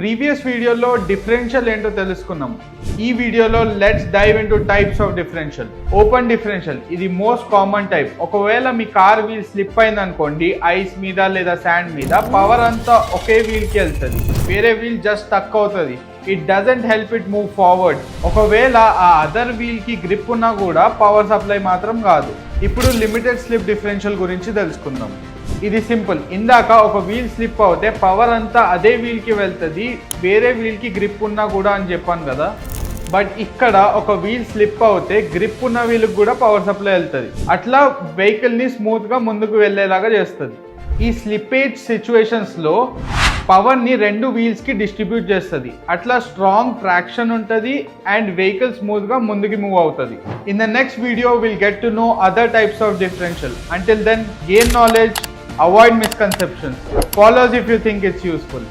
Previous వీడియోలో differential ఏంటో తెలుసుకున్నాం. ఈ వీడియోలో let's dive into types of differential. Open differential ఇది మోస్ట్ కామన్ టైప్. ఒకవేళ మీ కార్ వీల్ స్లిప్ అయింది అనుకోండి, ఐస్ మీద లేదా శాండ్ మీద, పవర్ అంతా ఒకే వీల్కి వెళ్తుంది, వేరే వీల్ జస్ట్ స్టక్ అవుతుంది. It doesn't help it move forward. ఒకవేళ ఆ అదర్ వీల్కి గ్రిప్ ఉన్నా కూడా పవర్ సప్లై మాత్రం కాదు. ఇప్పుడు లిమిటెడ్ స్లిప్ డిఫరెన్షియల్ గురించి తెలుసుకుందాం. ఇది సింపుల్. ఇందాక ఒక వీల్ స్లిప్ అవుతే పవర్ అంతా అదే వీల్కి వెళ్తుంది, వేరే వీల్కి గ్రిప్ ఉన్నా కూడా అని చెప్పాను కదా. బట్ ఇక్కడ ఒక వీల్ స్లిప్ అవుతే గ్రిప్ ఉన్న వీల్కి కూడా పవర్ సప్లై వెళ్తుంది. అట్లా వెహికల్ని స్మూత్గా ముందుకు వెళ్ళేలాగా చేస్తుంది. ఈ స్లిప్పేజ్ సిచ్యువేషన్స్లో పవర్ని రెండు వీల్స్కి డిస్ట్రిబ్యూట్ చేస్తుంది. అట్లా స్ట్రాంగ్ ట్రాక్షన్ ఉంటుంది అండ్ వెహికల్ స్మూత్గా ముందుకి మూవ్ అవుతుంది. In the next video will get to know other types of differential. Until then, gain knowledge, avoid misconceptions. Follow us if you think it's useful.